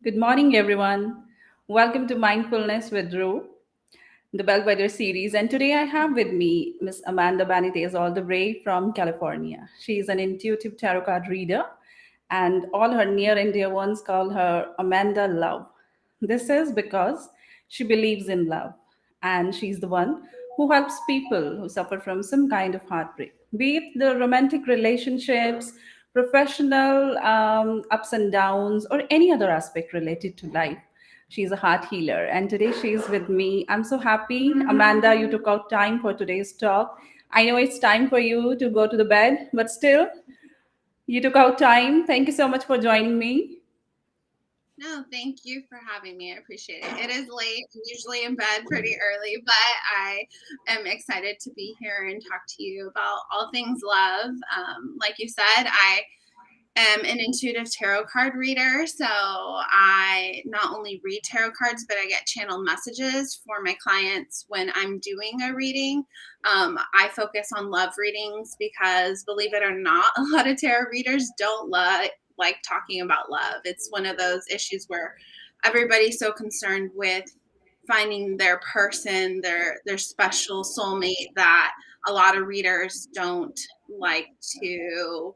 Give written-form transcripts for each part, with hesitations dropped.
Good morning, everyone. Welcome to Mindfulness with ROOP, the Bellwether series. And today I have with me Miss Amanda Benitez, all the way from California. She is an intuitive tarot card reader, and all her near and dear ones call her Amanda Love. This is because she believes in love, and she's the one who helps people who suffer from some kind of heartbreak, be it the romantic relationships, professional ups and downs, or any other aspect related to life. She's a heart healer, and today she's with me. I'm so happy, Amanda, you took out time for today's talk. I know it's time for you to go to the bed, but still, you took out time. Thank you so much for joining me. No, thank you for having me. I appreciate it. It is late. I'm usually in bed pretty early, but I am excited to be here and talk to you about all things love. Like you said, I am an intuitive tarot card reader. So I not only read tarot cards, but I get channeled messages for my clients when I'm doing a reading. I focus on love readings because, believe it or not, a lot of tarot readers don't like talking about love. It's one of those issues where everybody's so concerned with finding their person, their special soulmate, that a lot of readers don't like to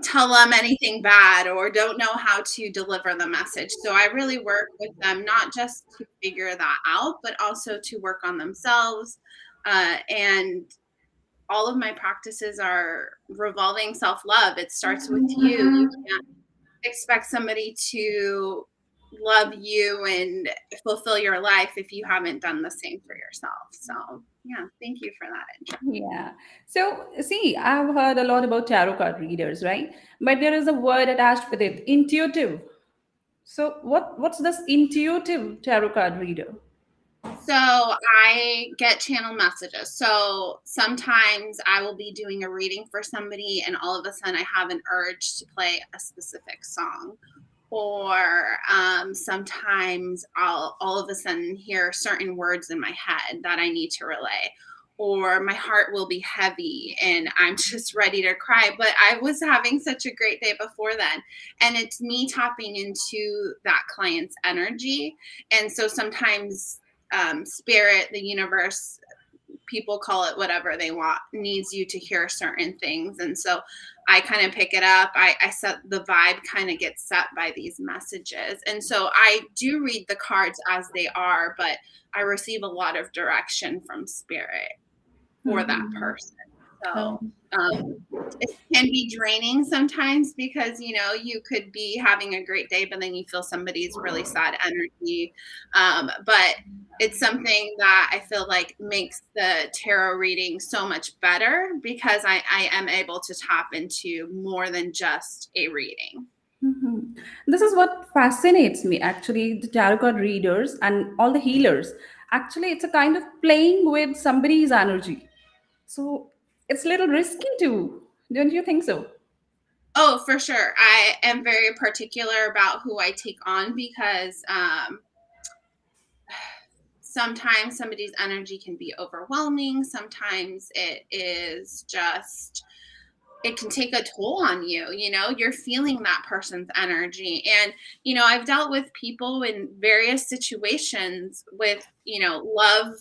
tell them anything bad or don't know how to deliver the message. So I really work with them not just to figure that out, but also to work on themselves. And all of my practices are revolving self love. It starts with you. You can't expect somebody to love you and fulfill your life if you haven't done the same for yourself. So, yeah, thank you for that intro. Yeah. So, see, I've heard a lot about tarot card readers, right? But there is a word attached with it, intuitive. So, what's this intuitive tarot card reader? So I get channel messages. So sometimes I will be doing a reading for somebody, and all of a sudden I have an urge to play a specific song. Or sometimes I'll all of a sudden hear certain words in my head that I need to relay. Or my heart will be heavy and I'm just ready to cry. But I was having such a great day before then. And it's me tapping into that client's energy. And so sometimes spirit, the universe, people call it whatever they want, needs you to hear certain things. And so I kind of pick it up. I set the vibe, kind of gets set by these messages. And so I do read the cards as they are, but I receive a lot of direction from spirit for that Mhm. person. So Um, it can be draining sometimes because you could be having a great day, but then you feel somebody's really sad energy. But it's something that I feel like makes the tarot reading so much better because I am able to tap into more than just a reading. mhm. This is what fascinates me actually, the tarot card readers and all the healers. Actually, it's a kind of playing with somebody's energy. So, it's a little risky too. Don't you think so? Oh, for sure. I am very particular about who I take on because sometimes somebody's energy can be overwhelming. Sometimes it can take a toll on you. You're feeling that person's energy. And I've dealt with people in various situations with love.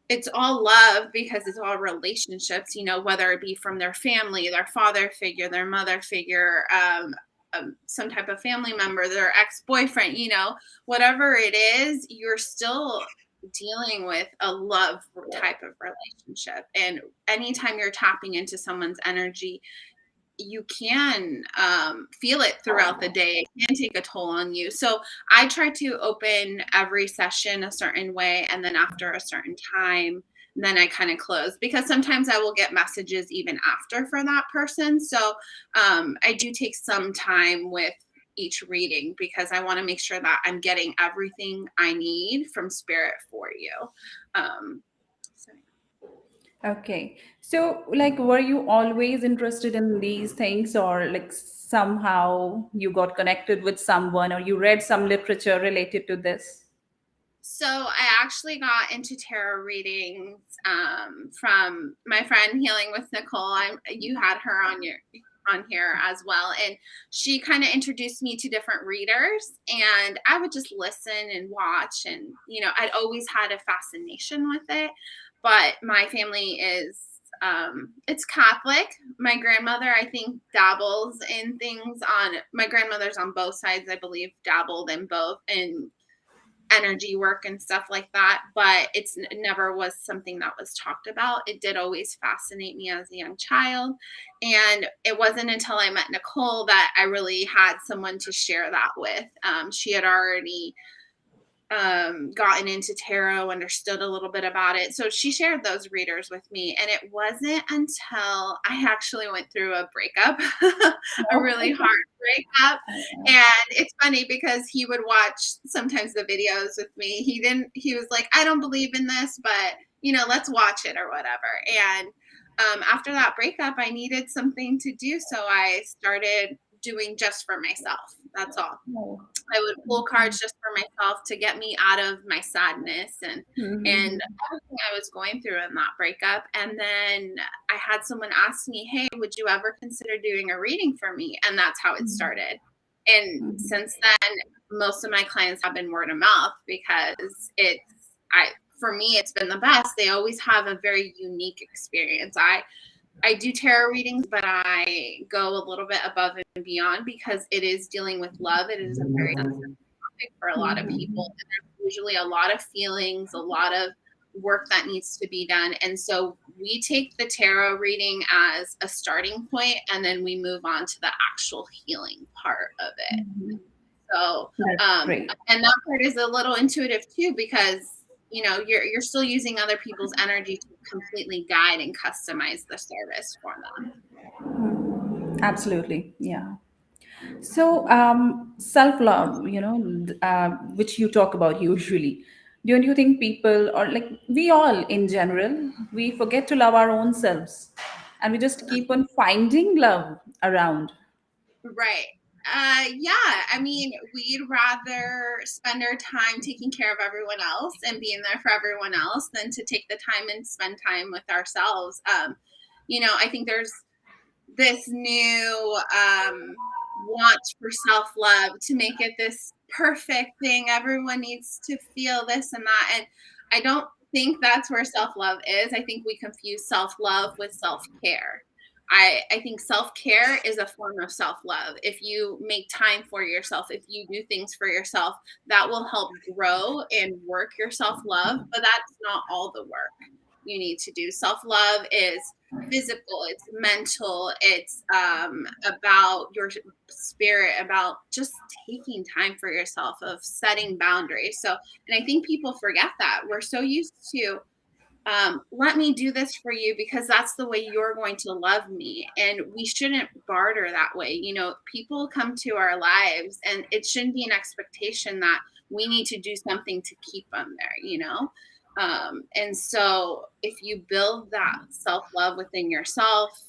It's all love because it's all relationships, whether it be from their family, their father figure, their mother figure, some type of family member, their ex-boyfriend, whatever it is, you're still dealing with a love type of relationship. And anytime you're tapping into someone's energy, you can feel it throughout the day. It can take a toll on you. So I try to open every session a certain way, and then after a certain time, then I kind of close because sometimes I will get messages even after for that person. So I do take some time with each reading because I want to make sure that I'm getting everything I need from spirit for you. So Okay. So, like, were you always interested in these things, or like somehow you got connected with someone, or you read some literature related to this? So I actually got into tarot readings from my friend Healing with Nicole. You had her on on here as well. And she kind of introduced me to different readers, and I would just listen and watch. And, I'd always had a fascination with it. But my family is, it's Catholic. My grandmother, I think, dabbles in things on, my grandmother's on both sides, I believe, dabbled in both, in energy work and stuff like that, but it never was something that was talked about. It did always fascinate me as a young child, and it wasn't until I met Nicole that I really had someone to share that with. She had already gotten into tarot, understood a little bit about it. So she shared those readers with me. And it wasn't until I actually went through a breakup, a really hard breakup. And it's funny because he would watch sometimes the videos with me. He was like, I don't believe in this, but let's watch it or whatever. And after that breakup, I needed something to do. So I started doing just for myself. That's all. I would pull cards just for myself to get me out of my sadness and everything I was going through in that breakup. And then I had someone ask me, hey, would you ever consider doing a reading for me? And that's how it started. And since then, most of my clients have been word of mouth, because for me, it's been the best. They always have a very unique experience. I do tarot readings, but I go a little bit above and beyond, because it is dealing with love. It is a very sensitive topic for a lot of people. And there's usually a lot of feelings, a lot of work that needs to be done. And so we take the tarot reading as a starting point, and then we move on to the actual healing part of it. So, and that part is a little intuitive too, because you're still using other people's energy to completely guide and customize the service for them. Absolutely. Yeah. So, self love, which you talk about usually, don't you think people, or like we all in general, we forget to love our own selves and we just keep on finding love around? Right. Yeah. I mean, we'd rather spend our time taking care of everyone else and being there for everyone else than to take the time and spend time with ourselves. I think there's this new want for self-love to make it this perfect thing. Everyone needs to feel this and that. And I don't think that's where self-love is. I think we confuse self-love with self-care. I think self-care is a form of self-love. If you make time for yourself, if you do things for yourself, that will help grow and work your self-love. But that's not all the work you need to do. Self-love is physical, it's mental, it's about your spirit, about just taking time for yourself, of setting boundaries. So, and I think people forget that. We're so used to let me do this for you because that's the way you're going to love me. And we shouldn't barter that way. People come to our lives, and it shouldn't be an expectation that we need to do something to keep them there. And so if you build that self-love within yourself,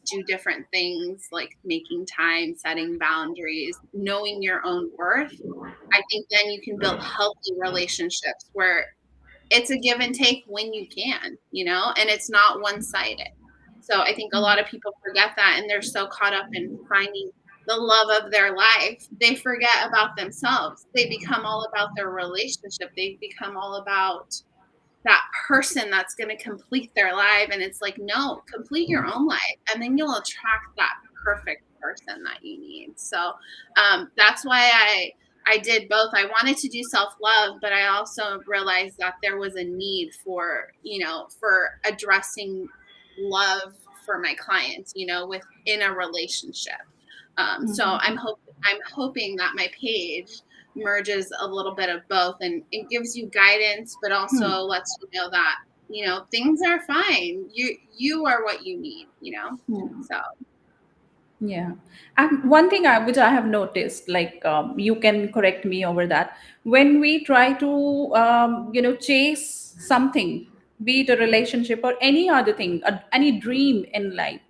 do different things like making time, setting boundaries, knowing your own worth, I think then you can build healthy relationships where it's a give and take when you can, and it's not one-sided. So I think a lot of people forget that, and they're so caught up in finding the love of their life, they forget about themselves. They become all about their relationship. They become all about that person that's going to complete their life. And it's like, no, complete your own life, and then you'll attract that perfect person that you need. So that's why I did both. I wanted to do self-love, but I also realized that there was a need for addressing love for my clients, within a relationship. So I'm hoping that my page merges a little bit of both, and it gives you guidance, but also lets you know that, things are fine. You are what you need, so. Yeah. And one thing which I have noticed, like you can correct me over that, when we try to, chase something, be it a relationship or any other thing, any dream in life,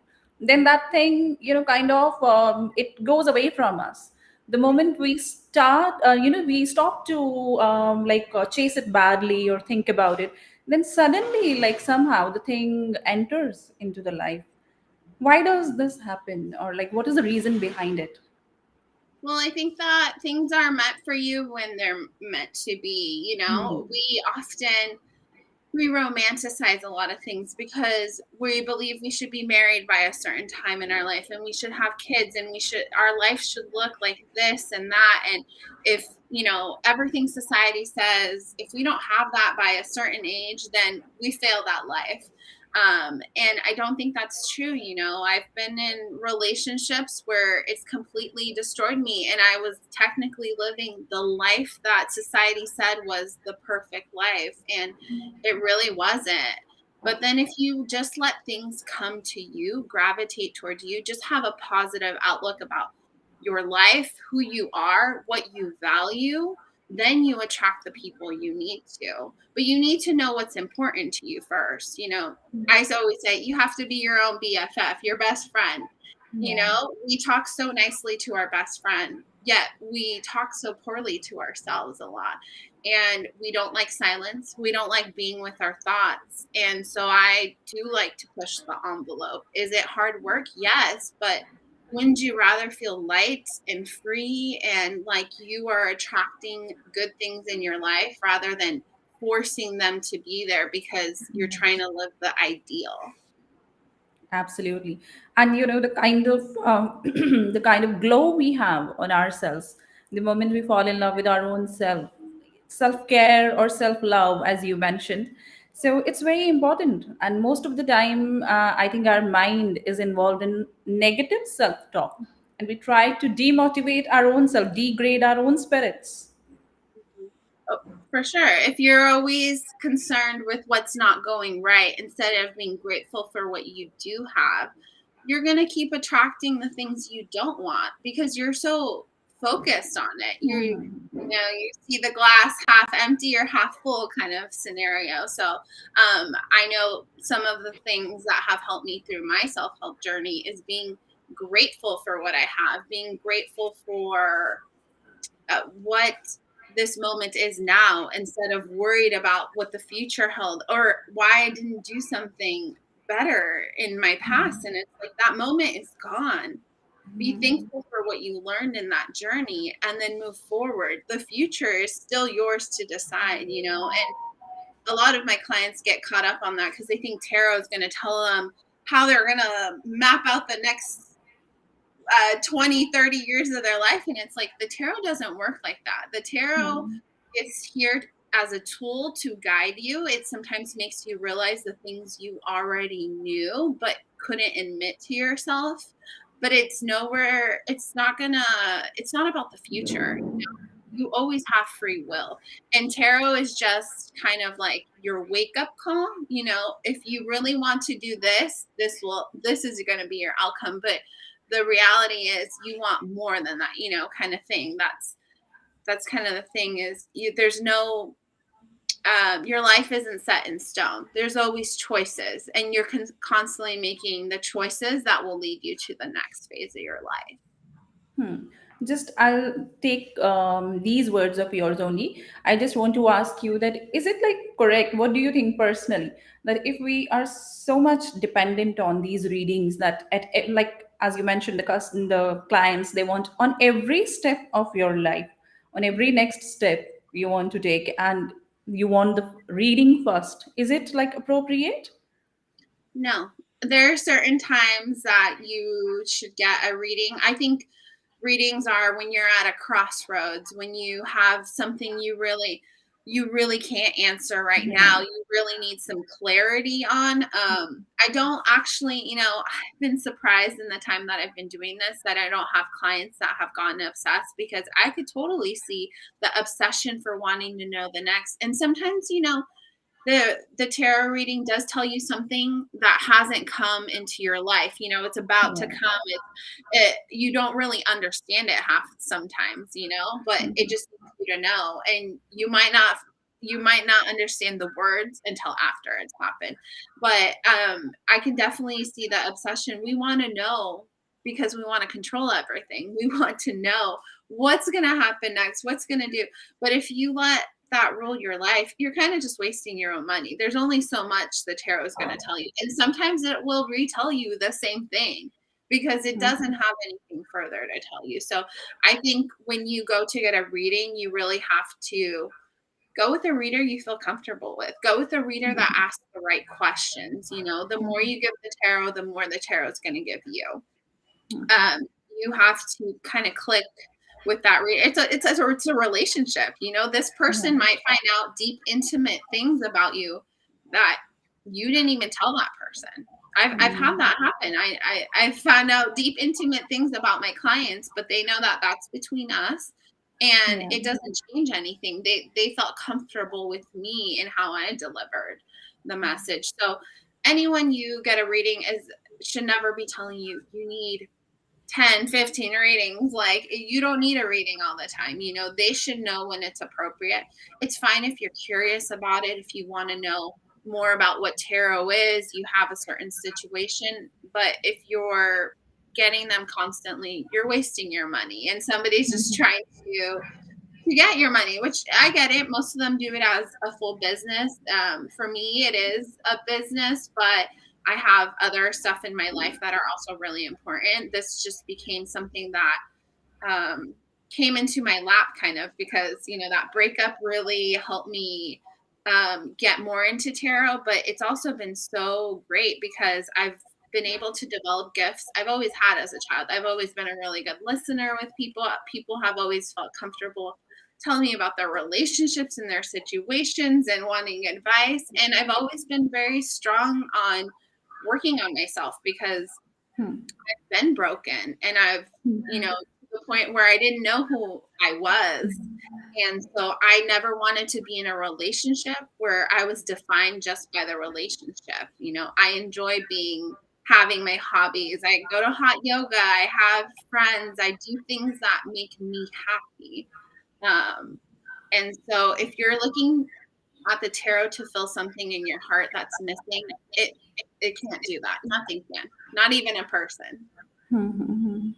then that thing, kind of, it goes away from us. The moment we start, we stop to chase it badly or think about it, then suddenly, like somehow the thing enters into the life. Why does this happen, or like what is the reason behind it? Well, I think that things are meant for you when they're meant to be. Hmm. We often we romanticize a lot of things because we believe we should be married by a certain time in our life, and we should have kids, and our life should look like this and that. And if everything society says, if we don't have that by a certain age, then we fail that life. And I don't think that's true. I've been in relationships where it's completely destroyed me, and I was technically living the life that society said was the perfect life, and it really wasn't. But then if you just let things come to you, gravitate towards you, just have a positive outlook about your life, who you are, what you value, then you attract the people you need to. But you need to know what's important to you first. I always say you have to be your own BFF, your best friend. Yeah. We talk so nicely to our best friend, yet we talk so poorly to ourselves a lot. And we don't like silence. We don't like being with our thoughts. And so I do like to push the envelope. Is it hard work? Yes. But wouldn't you rather feel light and free and like you are attracting good things in your life rather than forcing them to be there because you're trying to live the ideal? Absolutely. And the kind of the kind of glow we have on ourselves the moment we fall in love with our own self care or self-love, as you mentioned. So it's very important. And most of the time, I think our mind is involved in negative self-talk, and we try to demotivate our own self, degrade our own spirits. Oh, for sure. If you're always concerned with what's not going right instead of being grateful for what you do have, you're going to keep attracting the things you don't want because you're so focused on it. You see the glass half empty or half full kind of scenario. So I know some of the things that have helped me through my self help journey is being grateful for what I have, being grateful for what this moment is now instead of worried about what the future held or why I didn't do something better in my past. And it's like that moment is gone. Be thankful for what you learned in that journey and then move forward. The future is still yours to decide. And a lot of my clients get caught up on that because they think tarot is going to tell them how they're going to map out the next 20, 30 years of their life. And it's like the tarot doesn't work like that. The tarot is here as a tool to guide you. It sometimes makes you realize the things you already knew but couldn't admit to yourself. But it's not about the future. You always have free will. And tarot is just kind of like your wake up call. If you really want to do this is going to be your outcome. But the reality is you want more than that, kind of thing. That's kind of the thing is there's no your life isn't set in stone. There's always choices, and you're constantly making the choices that will lead you to the next phase of your life. Hmm. Just I'll take these words of yours only. I just want to ask you that is it like correct? What do you think personally that if we are so much dependent on these readings that like as you mentioned the clients they want on every step of your life, on every next step you want to take, and you want the reading first. Is it like appropriate? No, there are certain times that you should get a reading. I think readings are when you're at a crossroads, when you have something you really can't answer right now. You really need some clarity on. I don't actually, I've been surprised in the time that I've been doing this that I don't have clients that have gotten obsessed because I could totally see the obsession for wanting to know the next. And sometimes, the tarot reading does tell you something that hasn't come into your life. It's about to Yeah. come. You don't really understand it half sometimes, but it just needs you to know. And you might not understand the words until after it's happened. But I can definitely see the obsession. We want to know because we want to control everything. We want to know what's going to happen next, what's going to do. But if you let that rule your life, you're kind of just wasting your own money. There's only so much the tarot is going to tell you. And sometimes it will retell you the same thing because it doesn't have anything further to tell you. So I think when you go to get a reading, you really have to go with a reader you feel comfortable with. Go with a reader that asks the right questions. You know, the more you give the tarot, the more the tarot is going to give you. um, you have to kind of click with that. It's a relationship. You know, this person might find out deep, intimate things about you that you didn't even tell that person. I've had that happen. I've found out deep, intimate things about my clients, but they know that that's between us, and Yeah. it doesn't change anything. They felt comfortable with me and how I delivered the message. So anyone you get a reading is should never be telling you you need 10, 15 readings. Like, you don't need a reading all the time. You know, they should know when it's appropriate. It's fine if you're curious about it, if you want to know more about what tarot is, you have a certain situation. But if you're getting them constantly, you're wasting your money. And somebody's just trying to get your money, which I get it. Most of them do it as a full business. For me, it is a business, but I have other stuff in my life that are also really important. This just became something that came into my lap kind of because, you know, that breakup really helped me get more into tarot. But it's also been so great because I've been able to develop gifts I've always had as a child. I've always been a really good listener with people. People have always felt comfortable telling me about their relationships and their situations and wanting advice. And I've always been very strong on working on myself because I've been broken and I've, you know, to the point where I didn't know who I was. And so I never wanted to be in a relationship where I was defined just by the relationship. You know, I enjoy having my hobbies. I go to hot yoga. I have friends. I do things that make me happy. Um, and so if you're looking at the tarot to fill something in your heart that's missing, it can't do that. Nothing can. Not even a person. Mhm.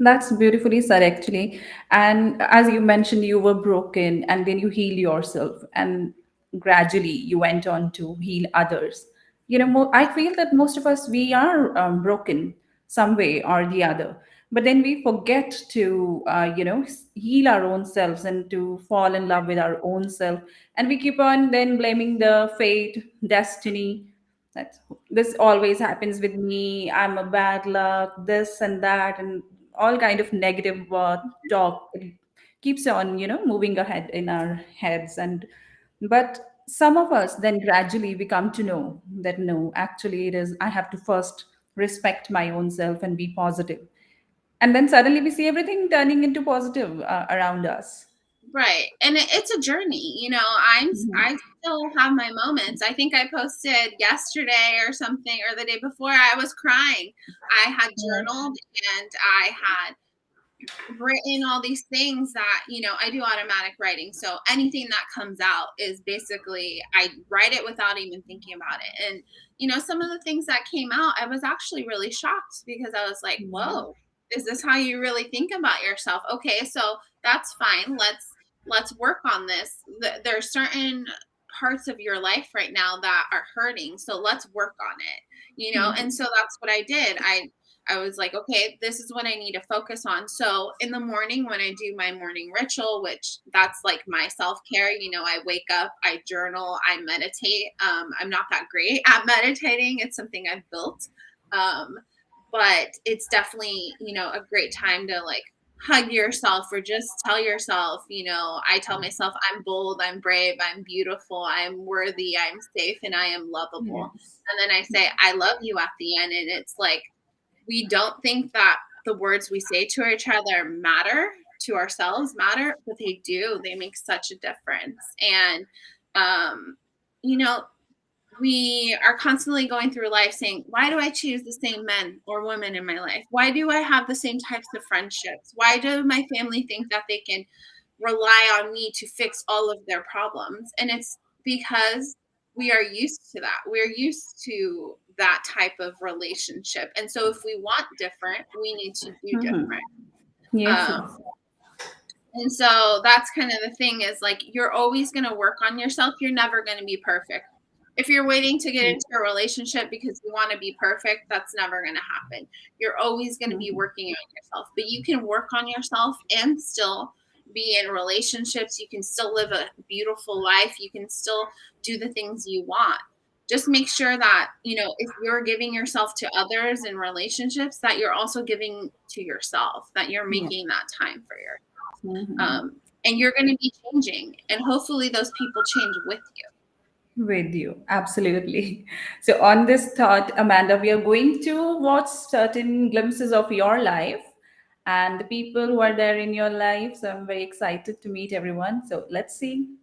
That's beautifully said, actually. And as you mentioned, you were broken and then you heal yourself, and gradually you went on to heal others. I feel that most of us, we are broken some way or the other. But then we forget to, heal our own selves and to fall in love with our own self. And we keep on then blaming the fate, destiny, that this always happens with me, I'm a bad luck, this and that, and all kind of negative talk. It keeps on moving ahead in our heads. And but some of us then gradually we come to know that no, actually it is, I have to first respect my own self and be positive, and then suddenly we see everything turning into positive around us. Right. And it's a journey. You know, I still have my moments. I think I posted yesterday or something or the day before I was crying. I had journaled and I had written all these things that, you know, I do automatic writing. So anything that comes out is basically I write it without even thinking about it. And, you know, some of the things that came out, I was actually really shocked because I was like, whoa, is this how you really think about yourself? Okay, so that's fine. Let's work on this. There are certain parts of your life right now that are hurting. So let's work on it. You know, and so that's what I did. I was like, okay, this is what I need to focus on. So in the morning, when I do my morning ritual, which that's like my self care, you know, I wake up, I journal, I meditate. I'm not that great at meditating. It's something I've built. Um, but it's definitely, you know, a great time to like hug yourself or just tell yourself, you know, I tell myself I'm bold, I'm brave, I'm beautiful, I'm worthy, I'm safe, and I am lovable. Yes. And then I say, I love you at the end. And it's like, we don't think that the words we say to each other matter, to ourselves matter, but they do. They make such a difference. And, um, you know, we are constantly going through life saying, why do I choose the same men or women in my life? Why do I have the same types of friendships? Why do my family think that they can rely on me to fix all of their problems? And it's because we are used to that. We're used to that type of relationship. And so if we want different, we need to do different. Yes, Um, yes. And so that's kind of the thing is like you're always going to work on yourself. You're never going to be perfect. If you're waiting to get into a relationship because you want to be perfect, that's never going to happen. You're always going to be Mhm. working on yourself, but you can work on yourself and still be in relationships. You can still live a beautiful life. You can still do the things you want. Just make sure that, if you're giving yourself to others in relationships, that you're also giving to yourself, that you're Yeah. making that time for yourself. Mhm. And you're going to be changing, and hopefully those people change with you. With you, absolutely. So, on this thought, Amanda, we are going to watch certain glimpses of your life and the people who are there in your life. So, I'm very excited to meet everyone. So, let's see.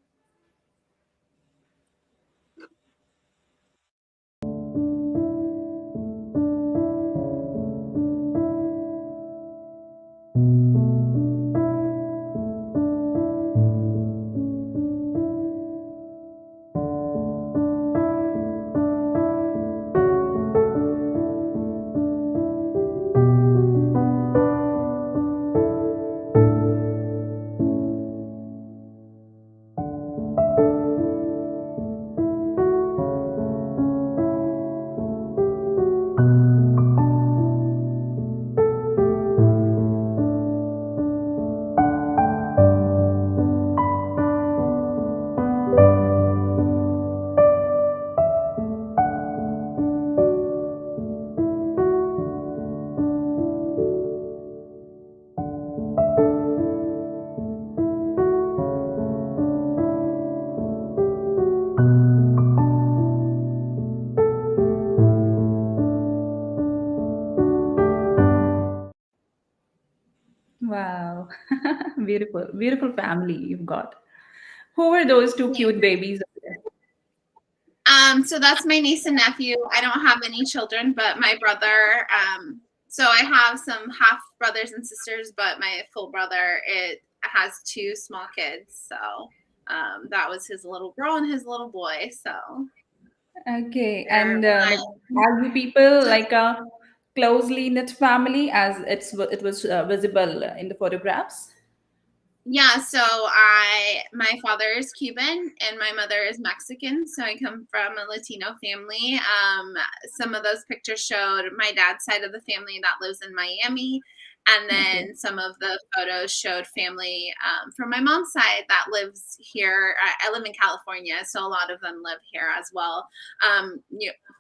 Wow. Beautiful, beautiful family you've got. Who were those two Thank cute you. babies over there? So that's my niece and nephew. I don't have any children, but my brother. So I have some half brothers and sisters, but my full brother it has two small kids. So that was his little girl and his little boy. So Okay. they're And like, are you people like a closely knit family as it was visible in the photographs? Yeah, so my father is Cuban and my mother is Mexican, so I come from a Latino family. Some of those pictures showed my dad's side of the family that lives in Miami, and Okay. then some of the photos showed family from my mom's side that lives here. I live in California, so a lot of them live here as well.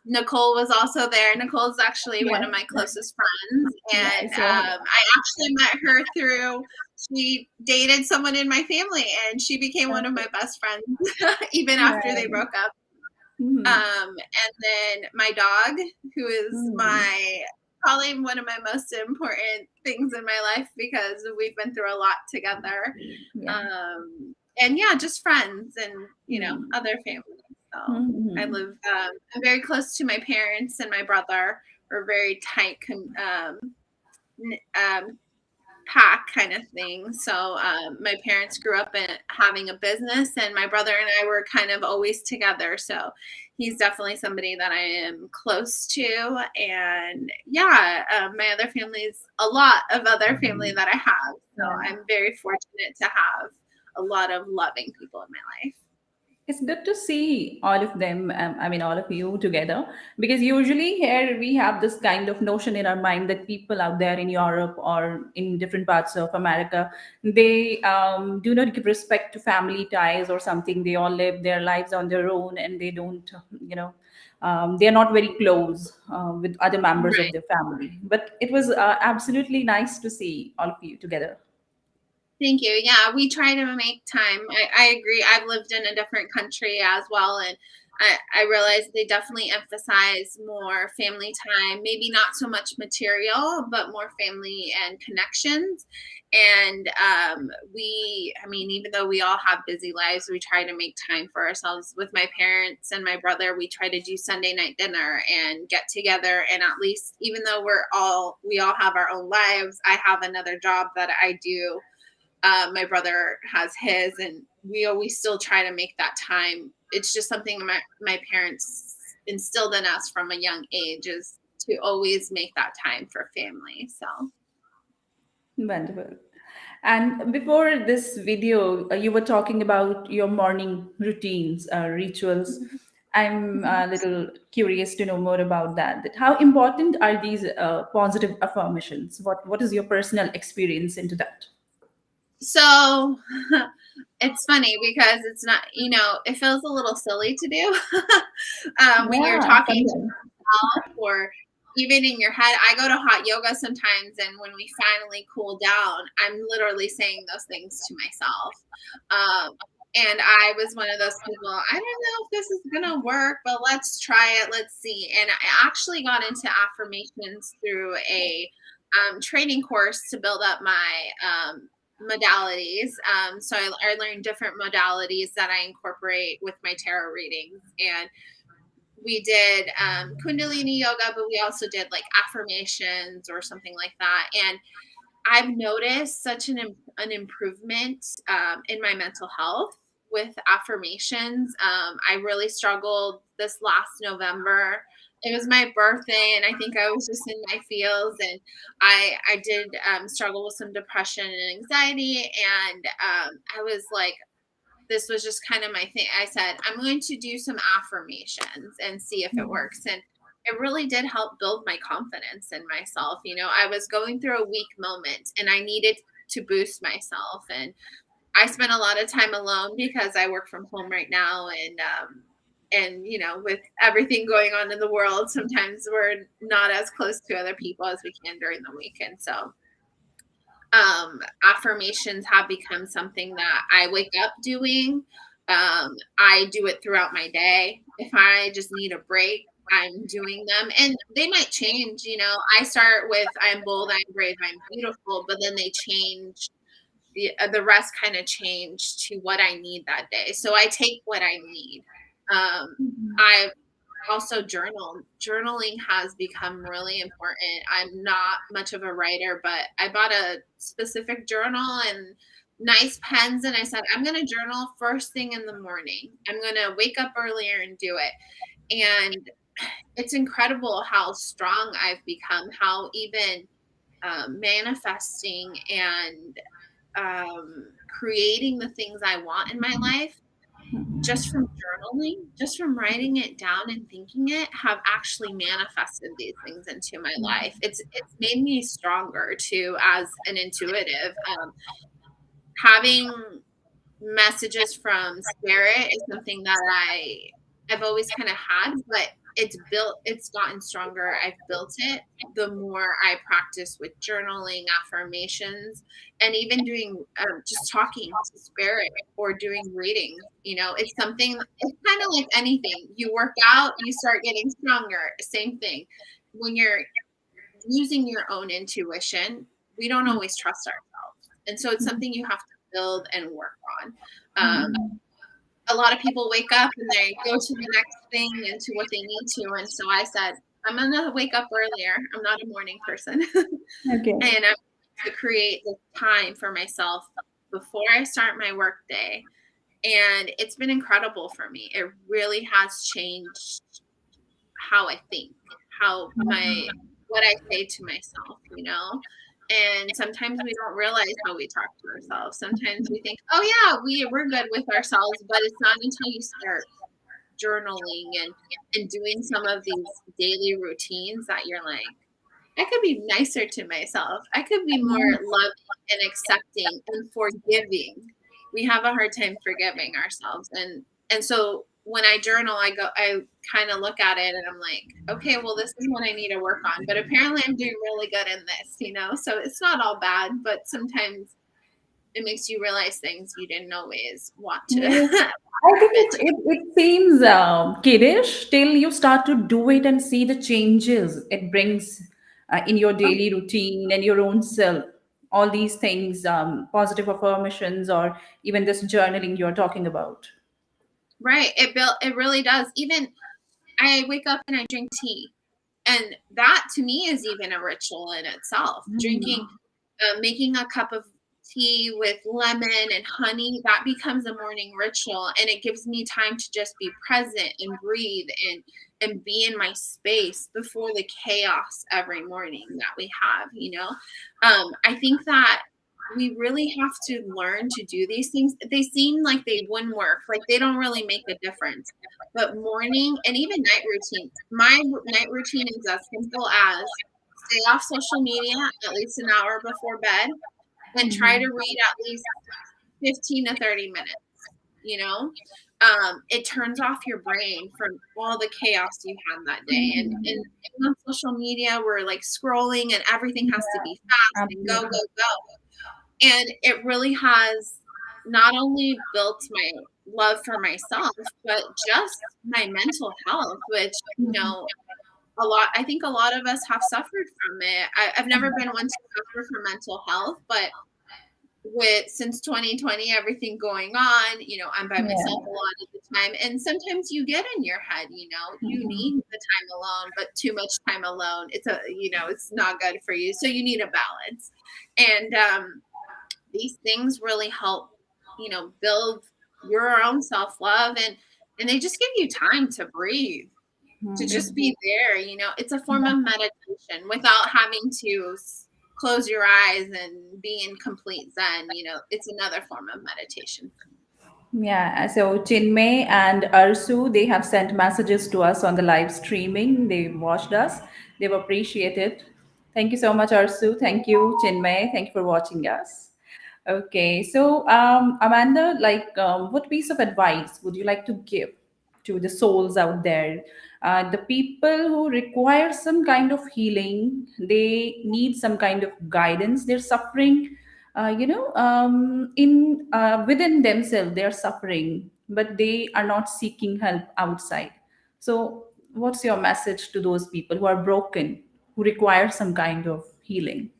Nicole was also there. Nicole is actually one of Yes. my closest friends, Yeah, I and saw her. I actually met her through she dated someone in my family and she became one of my best friends even after they Right. broke up. Mhm. And then my dog, who is Mhm. my probably one of my most important things in my life because we've been through a lot together. Yeah. And yeah, just friends and Mhm. other family. So I Mhm. live. I'm very close to my parents and my brother. We're very tight. Pack kind of thing. So my parents grew up in having a business, and my brother and I were kind of always together. So he's definitely somebody that I am close to. And yeah, my other family is a lot of other family that I have. So Yeah. I'm very fortunate to have a lot of loving people in my life. It's good to see all of them, I mean, all of you together, because usually here we have this kind of notion in our mind that people out there in Europe or in different parts of America, they do not give respect to family ties or something. They all live their lives on their own and they don't, they are not very close with other members of Right. their family. But it was absolutely nice to see all of you together. Thank you. Yeah, we try to make time. I agree. I've lived in a different country as well, and I realize they definitely emphasize more family time, maybe not so much material, but more family and connections. And I mean, even though we all have busy lives, we try to make time for ourselves. With my parents and my brother, we try to do Sunday night dinner and get together. And at least, even though we all have our own lives, I have another job that I do, my brother has his, and we always still try to make that time. It's just something my parents instilled in us from a young age is to always make that time for family. So Wonderful. And before this video, you were talking about your morning routines, rituals. I'm a little curious to know more about that. That how important are these positive affirmations? What is your personal experience into that? So it's funny because it's not, it feels a little silly to do when you're Yeah, talking to sometimes. yourself or even in your head. I go to hot yoga sometimes, and when we finally cool down, I'm literally saying those things to myself. Um, and I was one of those people, I don't know if this is going to work, but let's try it. Let's see. And I actually got into affirmations through a training course to build up my modalities. So I learned different modalities that I incorporate with my tarot readings. And we did Kundalini yoga, but we also did like affirmations or something like that. And I've noticed such an improvement in my mental health with affirmations. I really struggled this last November. It was my birthday, and I think I was just in my feels, and I did struggle with some depression and anxiety, and I was like, this was just kind of my thing. I said, I'm going to do some affirmations and see if it works. And it really did help build my confidence in myself. I was going through a weak moment and I needed to boost myself. And I spent a lot of time alone because I work from home right now. And with everything going on in the world, sometimes we're not as close to other people as we can during the week. And so affirmations have become something that I wake up doing. I do it throughout my day. If I just need a break, I'm doing them, and they might change. I start with I'm bold, I'm brave, I'm beautiful, but then they change. The rest kind of change to what I need that day. So I take what I need. I also journal. Journaling has become really important. I'm not much of a writer, but I bought a specific journal and nice pens, and I said, I'm going to journal first thing in the morning. I'm going to wake up earlier and do it. And it's incredible how strong I've become, how even manifesting and creating the things I want in my life just from journaling, just from writing it down and thinking it, have actually manifested these things into my life. It's made me stronger too as an intuitive. Having messages from spirit is something that I've always kind of had, but it's gotten stronger. I've built it the more I practice with journaling, affirmations, and even doing just talking to spirit or doing readings. It's something, it's kind of like anything. You work out, you start getting stronger. Same thing. When you're using your own intuition, we don't always trust ourselves. And so it's something you have to build and work on. A lot of people wake up and they go to the next thing and to what they need to. And so I said, I'm going to wake up earlier. I'm not a morning person. Okay. And I'm to create this time for myself before I start my work day. And it's been incredible for me. It really has changed how I think, what I say to myself. And sometimes we don't realize how we talk to ourselves. Sometimes we think, oh yeah, we're good with ourselves, but it's not until you start journaling and doing some of these daily routines that you're like, I could be nicer to myself. I could be more loving and accepting and forgiving. We have a hard time forgiving ourselves. And so when I journal, I kind of look at it and I'm like, okay, well, this is what I need to work on. But apparently I'm doing really good in this. So it's not all bad, but sometimes it makes you realize things you didn't always want to Yes. I think admit to. it seems kiddish till you start to do it and see the changes it brings in your Oh, daily routine and your own self. All these things, positive affirmations, or even this journaling you're talking about. right. It really does. Even I wake up and I drink tea. And that to me is even a ritual in itself. Drinking, making a cup of tea with lemon and honey, that becomes a morning ritual. And it gives me time to just be present and breathe and be in my space before the chaos every morning that we have. I think that we really have to learn to do these things. They seem like they wouldn't work, like they don't really make a difference. But morning and even night routine, my night routine is as simple as stay off social media at least an hour before bed and try to read at least 15 to 30 minutes, you know? It turns off your brain from all the chaos you had that day. And on social media, we're like scrolling and everything has to be fast and go, go, Absolutely. go. And it really has not only built my love for myself, but just my mental health, which, I think a lot of us have suffered from it. I've never been one to suffer from mental health, but with since 2020, everything going on, I'm by myself a Yeah. lot of the time. And sometimes you get in your head, you need the time alone, but too much time alone, it's not good for you. So you need a balance. And these things really help, build your own self-love, and they just give you time to breathe, to just be there. It's a form of meditation without having to close your eyes and be in complete zen. It's another form of meditation. Yeah, so Chinmay and Arsu, they have sent messages to us on the live streaming. They watched us. They've appreciated. Thank you so much, Arsu. Thank you, Chinmay. Thank you for watching us. Okay, so Amanda, what piece of advice would you like to give to the souls out there? The people who require some kind of healing, they need some kind of guidance. They're suffering, in within themselves. They are suffering, but they are not seeking help outside. So, what's your message to those people who are broken, who require some kind of healing?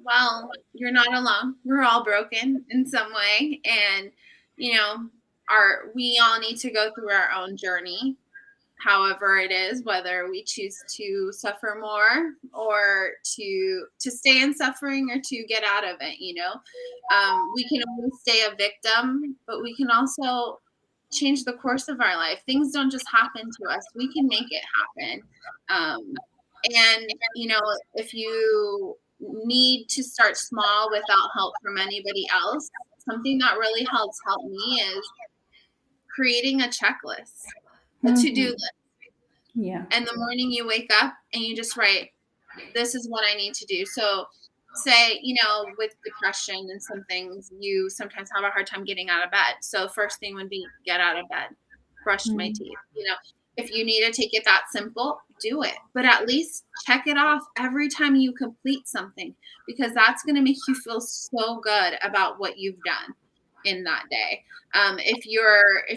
Well, you're not alone. We're all broken in some way. And, you know, we all need to go through our own journey, however it is, whether we choose to suffer more or to stay in suffering or to get out of it. We can always stay a victim, but we can also change the course of our life. Things don't just happen to us, we can make it happen. And if you need to start small without help from anybody else, something that really helped me is creating a checklist, a to-do Mhm. list. Yeah. And the morning you wake up and you just write, this is what I need to do. So say, with depression and some things, you sometimes have a hard time getting out of bed. So first thing would be get out of bed, brush my Mm. teeth. If you need to take it that simple, do it. But at least check it off every time you complete something, because that's going to make you feel so good about what you've done in that day. If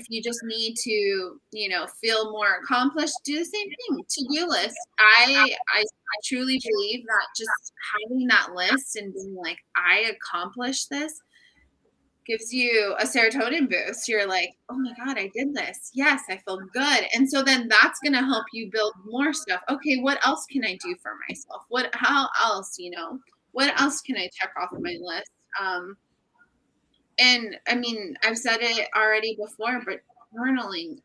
you just need to, feel more accomplished, do the same thing. To-do list. I truly believe that just having that list and being like, I accomplished this, gives you a serotonin boost. You're like, oh my God, I did this. Yes, I feel good. And so then that's going to help you build more stuff. Okay, what else can I do for myself? How else, what else can I check off my list? And I mean, I've said it already before, but journaling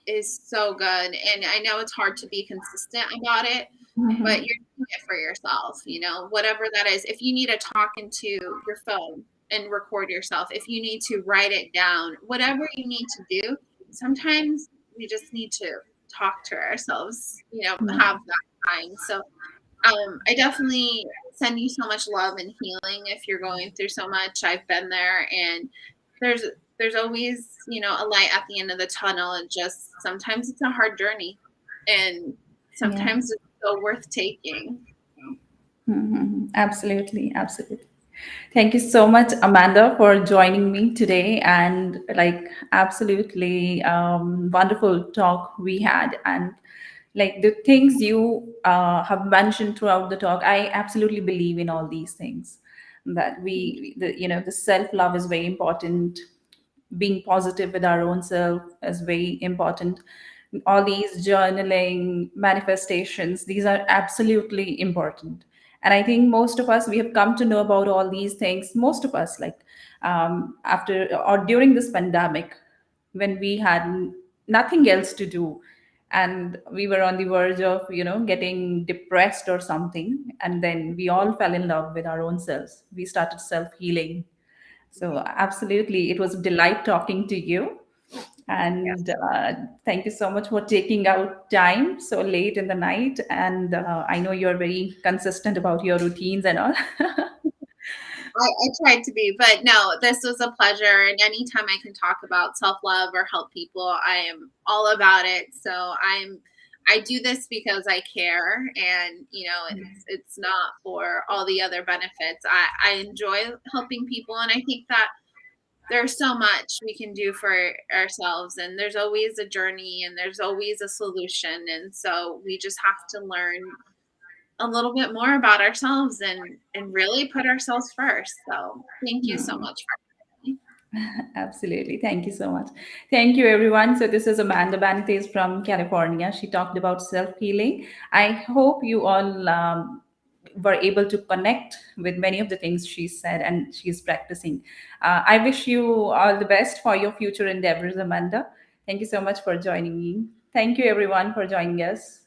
is so good. And I know it's hard to be consistent about it, but Mhm. you're doing it for yourself, whatever that is. If you need to talk into your phone and record yourself, if you need to write it down, whatever you need to do, sometimes we just need to talk to ourselves, have that time. So I definitely send you so much love and healing if you're going through so much. I've been there, and there's there's always, a light at the end of the tunnel. It just sometimes it's a hard journey, and Yeah. sometimes it's so worth taking. Absolutely, absolutely. Thank you so much, Amanda, for joining me today. And absolutely wonderful talk we had. And like the things you have mentioned throughout the talk, I absolutely believe in all these things. That the self love is very important. Being positive with our own self is very important. All these journaling manifestations, these are absolutely important. And I think most of us, we have come to know about all these things, most of us, after or during this pandemic, when we had nothing else to do. and we were on the verge of getting depressed or something, and then we all fell in love with our own selves. We started self healing. So absolutely, it was a delight talking to you. Yes. And thank you so much for taking out time so late in the night. And I know you're very consistent about your routines and all. I tried to be, but no, this was a pleasure. And anytime I can talk about self love or help people, I am all about it. So I do this because I care, and it's not for all the other benefits. I enjoy helping people, and I think that there's so much we can do for ourselves, and there's always a journey, and there's always a solution, and so we just have to learn a little bit more about ourselves and really put ourselves first. So thank you so Hmm. much for having me. Absolutely. Thank you so much. Thank you, everyone. So, this is Amanda Benitez from California. She talked about self healing. I hope you all were able to connect with many of the things she said and she's practicing. I wish you all the best for your future endeavors, Amanda. Thank you so much for joining me. Thank you, everyone, for joining us.